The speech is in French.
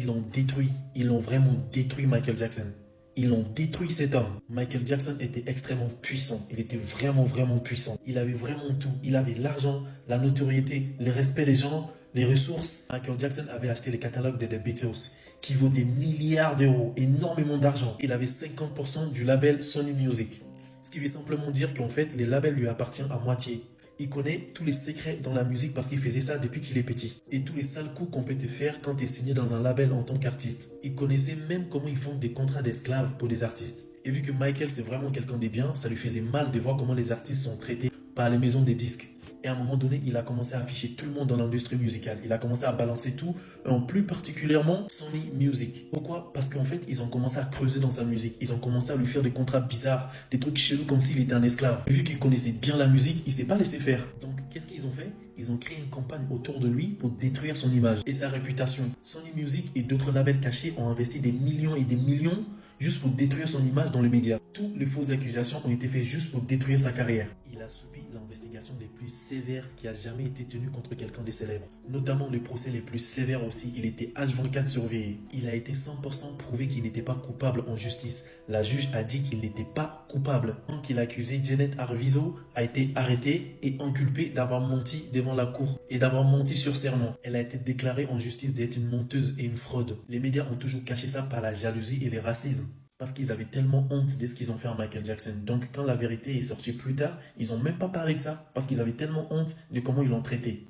ils l'ont détruit. Ils l'ont vraiment détruit, Michael Jackson. Ils l'ont détruit cet homme. Michael Jackson était extrêmement puissant. Il était vraiment, vraiment puissant. Il avait vraiment tout. Il avait l'argent, la notoriété, le respect des gens, les ressources. Michael Jackson avait acheté les catalogues des The Beatles qui vaut des milliards d'euros, énormément d'argent. Il avait 50% du label Sony Music. Ce qui veut simplement dire qu'en fait, les labels lui appartiennent à moitié. Il connaît tous les secrets dans la musique parce qu'il faisait ça depuis qu'il est petit. Et tous les sales coups qu'on peut te faire quand tu es signé dans un label en tant qu'artiste. Il connaissait même comment ils font des contrats d'esclaves pour des artistes. Et vu que Michael c'est vraiment quelqu'un de bien, ça lui faisait mal de voir comment les artistes sont traités par les maisons des disques. Et à un moment donné, il a commencé à afficher tout le monde dans l'industrie musicale. Il a commencé à balancer tout, en plus particulièrement Sony Music. Pourquoi? Parce qu'en fait, ils ont commencé à creuser dans sa musique. Ils ont commencé à lui faire des contrats bizarres, des trucs chelous comme s'il était un esclave. Vu qu'il connaissait bien la musique, il s'est pas laissé faire. Donc, qu'est-ce qu'ils ont fait? Ils ont créé une campagne autour de lui pour détruire son image et sa réputation. Sony Music et d'autres labels cachés ont investi des millions et des millions juste pour détruire son image dans les médias. Toutes les fausses accusations ont été faites juste pour détruire sa carrière. Il a subi l'investigation les plus sévères qui a jamais été tenue contre quelqu'un de célèbre. Notamment les procès les plus sévères aussi. Il était H24 surveillé. Il a été 100% prouvé qu'il n'était pas coupable en justice. La juge a dit qu'il n'était pas coupable. Donc il a accusé Janet Arvizo a été arrêtée et inculpée d'avoir menti devant la cour et d'avoir menti sur serment. Elle a été déclarée en justice d'être une menteuse et une fraude. Les médias ont toujours caché ça par la jalousie et le racisme. Parce qu'ils avaient tellement honte de ce qu'ils ont fait à Michael Jackson. Donc quand la vérité est sortie plus tard, ils n'ont même pas parlé de ça. Parce qu'ils avaient tellement honte de comment ils l'ont traité.